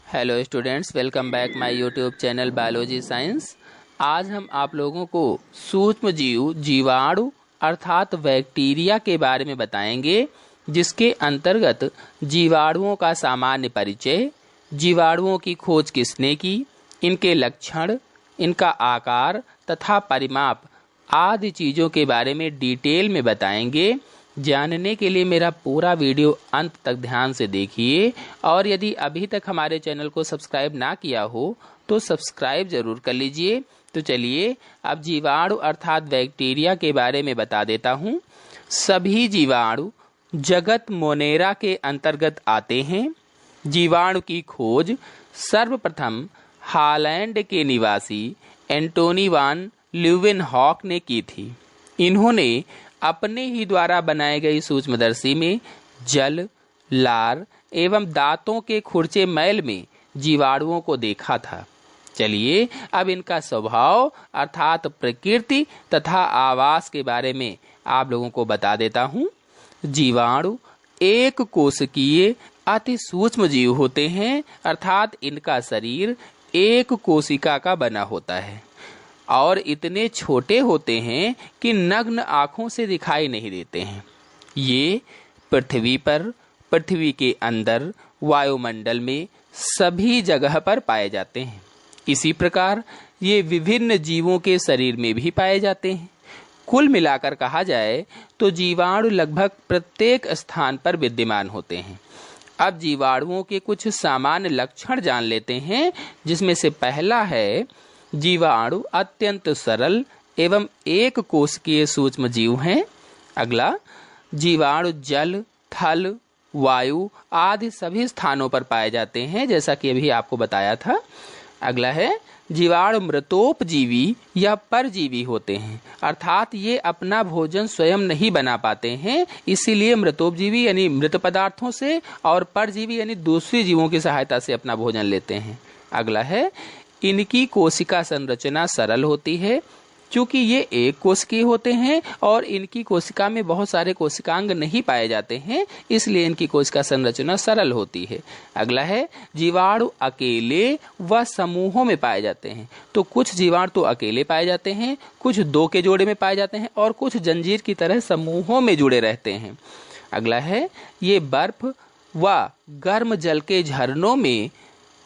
Hello students, welcome back my YouTube channel biology science. आज हम आप लोगों को सूक्ष्म जीव जीवाणु अर्थात बैक्टीरिया के बारे में बताएंगे, जिसके अंतर्गत जीवाणुओं का सामान्य परिचय, जीवाणुओं की खोज किसने की, इनके लक्षण, इनका आकार तथा परिमाप आदि चीज़ों के बारे में डिटेल में बताएंगे। जानने के लिए मेरा पूरा वीडियो अंत तक ध्यान से देखिए, और यदि अभी तक हमारे चैनल को सब्सक्राइब ना किया हो तो सब्सक्राइब जरूर कर लीजिए। तो चलिए अब जीवाणु अर्थात बैक्टीरिया के बारे में बता देता हूँ। सभी जीवाणु जगत मोनेरा के अंतर्गत आते हैं। जीवाणु की खोज सर्वप्रथम हॉलैंड के निवासी एंटोनी वान ल्यूवेनहॉक ने की थी। इन्होंने अपने ही द्वारा बनाए गई सूक्ष्मदर्शी में जल, लार एवं दांतों के खुरचे मैल में जीवाणुओं को देखा था। चलिए अब इनका स्वभाव अर्थात प्रकृति तथा आवास के बारे में आप लोगों को बता देता हूँ। जीवाणु एक कोशिकीय अति सूक्ष्म जीव होते हैं, अर्थात इनका शरीर एक कोशिका का बना होता है और इतने छोटे होते हैं कि नग्न आँखों से दिखाई नहीं देते हैं। ये पृथ्वी पर, पृथ्वी के अंदर, वायुमंडल में सभी जगह पर पाए जाते हैं। इसी प्रकार ये विभिन्न जीवों के शरीर में भी पाए जाते हैं। कुल मिलाकर कहा जाए तो जीवाणु लगभग प्रत्येक स्थान पर विद्यमान होते हैं। अब जीवाणुओं के कुछ सामान्य लक्षण जान लेते हैं, जिसमें से पहला है जीवाणु अत्यंत सरल एवं एक कोशिकीय सूक्ष्म जीव हैं। अगला, जीवाणु जल, थल, वायु आदि सभी स्थानों पर पाए जाते हैं, जैसा कि अभी आपको बताया था। अगला है जीवाणु मृतोपजीवी या परजीवी होते हैं, अर्थात ये अपना भोजन स्वयं नहीं बना पाते हैं, इसीलिए मृतोपजीवी यानी मृत पदार्थों से और परजीवी यानी दूसरी जीवों की सहायता से अपना भोजन लेते हैं। अगला है इनकी कोशिका संरचना सरल होती है। चूंकि ये एक कोशिकीय होते हैं और इनकी कोशिका में बहुत सारे कोशिकांग नहीं पाए जाते हैं, इसलिए इनकी कोशिका संरचना सरल होती है। अगला है जीवाणु अकेले व समूहों में पाए जाते हैं। तो कुछ जीवाणु तो अकेले पाए जाते हैं, कुछ दो के जोड़े में पाए जाते हैं और कुछ जंजीर की तरह समूहों में जुड़े रहते हैं। अगला है ये बर्फ व गर्म जल के झरनों में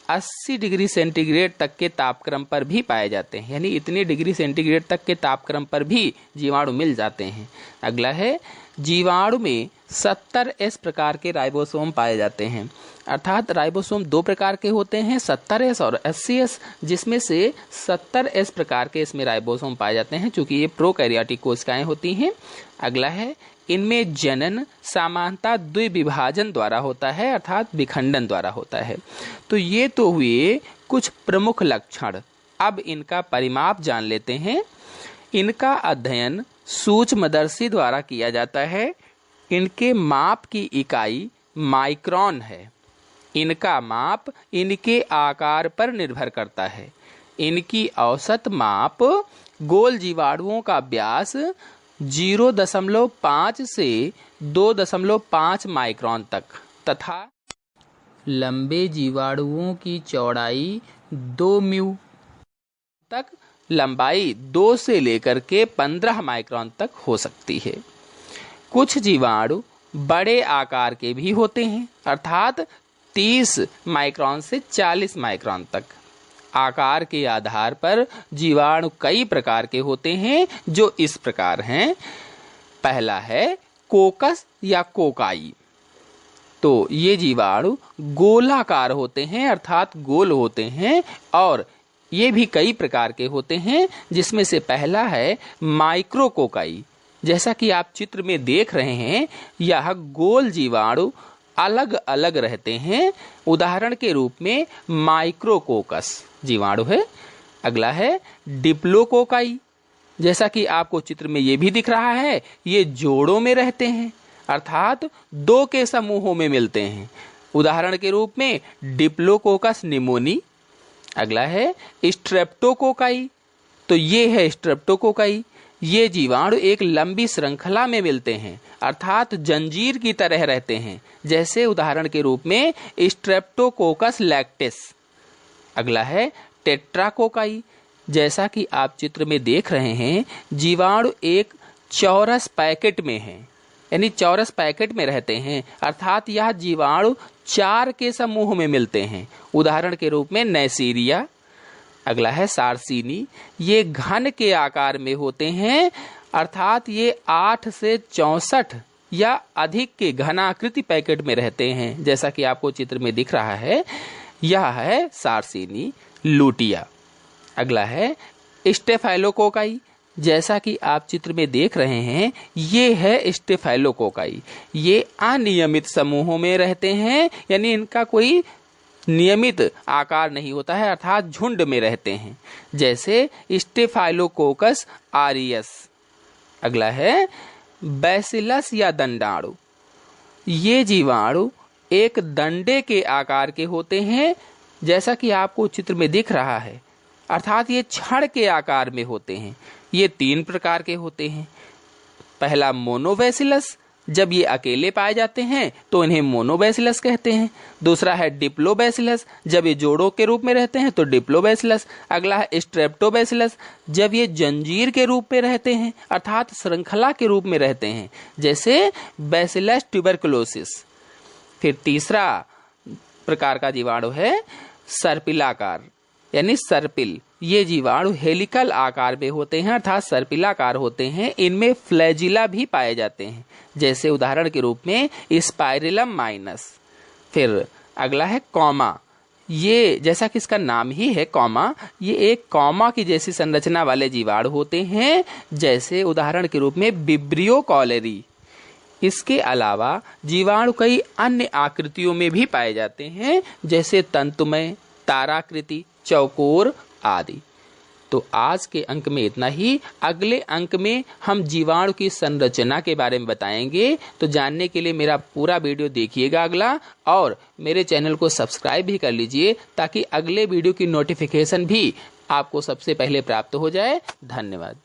80 डिग्री सेंटीग्रेड तक के तापक्रम पर भी पाए जाते हैं, यानी इतने डिग्री सेंटीग्रेड तक के तापक्रम पर भी जीवाणु मिल जाते हैं। अगला है जीवाणु में 70S प्रकार के राइबोसोम पाए जाते हैं, अर्थात राइबोसोम दो प्रकार के होते हैं, 70S और 80S, जिसमें से 70S प्रकार के इसमें राइबोसोम पाए जाते हैं, चूंकि ये प्रोकैरियोटिक कोशिकाएं होती हैं। अगला है इनमें जनन सामान्यतः द्विविभाजन द्वारा होता है, अर्थात विखंडन द्वारा होता है। तो ये तो हुए कुछ प्रमुख लक्षण। अब इनका परिमाप जान लेते हैं। इनका अध्ययन सूक्ष्मदर्शी द्वारा किया जाता है। इनके माप की इकाई माइक्रोन है। इनका माप इनके आकार पर निर्भर करता है। इनकी औसत माप गोल जीवाणुओं का व्यास 0.5 से 2.5 माइक्रोन तक तथा लंबे जीवाणुओं की चौड़ाई 2 म्यू तक, लंबाई 2 से लेकर के 15 माइक्रोन तक हो सकती है। कुछ जीवाणु बड़े आकार के भी होते हैं, अर्थात 30 माइक्रोन से 40 माइक्रोन तक। आकार के आधार पर जीवाणु कई प्रकार के होते हैं, जो इस प्रकार हैं। पहला है कोकस या कोकाई। तो ये जीवाणु गोलाकार होते हैं, अर्थात गोल होते हैं, और ये भी कई प्रकार के होते हैं, जिसमें से पहला है माइक्रोकोकाई। जैसा कि आप चित्र में देख रहे हैं, यह गोल जीवाणु अलग अलग रहते हैं। उदाहरण के रूप में माइक्रोकोकस जीवाणु है। अगला है डिप्लोकोकाई। जैसा कि आपको चित्र में ये भी दिख रहा है, ये जोड़ों में रहते हैं, अर्थात 2 के समूहों में मिलते हैं। उदाहरण के रूप में डिप्लोकोकस निमोनी। अगला है स्ट्रेप्टोकोकाई। तो ये है स्ट्रेप्टोकोकाई। ये जीवाणु एक लंबी श्रृंखला में मिलते हैं, अर्थात जंजीर की तरह रहते हैं। जैसे उदाहरण के रूप में स्ट्रेप्टोकोकस लैक्टिस। अगला है टेट्राकोकाई। जैसा कि आप चित्र में देख रहे हैं, जीवाणु एक चौरस पैकेट में है, यानी चौरस पैकेट में रहते हैं, अर्थात यह जीवाणु 4 के समूह में मिलते हैं। उदाहरण के रूप में नेसीरिया। अगला है सार्सिनी। ये घन के आकार में होते हैं, अर्थात ये 8 से 64 या अधिक के घनाकृति पैकेट में रहते हैं। जैसा कि आपको चित्र में दिख रहा है, यह है सार्सिनी। लूटिया। अगला है स्टेफाइलोकोकाई। जैसा कि आप चित्र में देख रहे हैं, ये है स्टेफाइलोकोकाई। ये अनियमित समूहों में रहते हैं, यानी इनका कोई नियमित आकार नहीं होता है, अर्थात झुंड में रहते हैं। जैसे स्टेफाइलोकोकस आरियस। अगला है बैसिलस या दंडाणु। ये जीवाणु एक दंडे के आकार के होते हैं, जैसा कि आपको चित्र में दिख रहा है, अर्थात ये छड़ के आकार में होते हैं। ये 3 प्रकार के होते हैं। पहला मोनोबैसिलस, जब ये अकेले पाए जाते हैं तो इन्हें मोनोबैसिलस कहते हैं। दूसरा है डिप्लोबैसिलस, जब ये जोड़ों के रूप में रहते हैं तो डिप्लोबैसिलस। अगला है स्ट्रेप्टोबैसिलस, जब ये जंजीर के रूप में रहते हैं, अर्थात श्रृंखला के रूप में रहते हैं, जैसे बैसिलस ट्यूबरकुलोसिस। फिर तीसरा प्रकार का जीवाणु है सर्पिलाकार, यानी सर्पिल। ये जीवाणु हेलिकल आकार में होते हैं, अर्थात सर्पिलाकार होते हैं। इनमें फ्लैजिला भी पाए जाते हैं, जैसे उदाहरण के रूप में स्पाइरलम माइनस। फिर अगला है कॉमा। ये जैसा कि इसका नाम ही है कॉमा, ये एक कॉमा की जैसी संरचना वाले जीवाणु होते हैं, जैसे उदाहरण के रूप में विब्रियो कॉलेरी। इसके अलावा जीवाणु कई अन्य आकृतियों में भी पाए जाते हैं, जैसे तंतुमय, ताराकृति, चौकोर आदि। तो आज के अंक में इतना ही। अगले अंक में हम जीवाणु की संरचना के बारे में बताएंगे। तो जानने के लिए मेरा पूरा वीडियो देखिएगा अगला, और मेरे चैनल को सब्सक्राइब भी कर लीजिए, ताकि अगले वीडियो की नोटिफिकेशन भी आपको सबसे पहले प्राप्त हो जाए। धन्यवाद।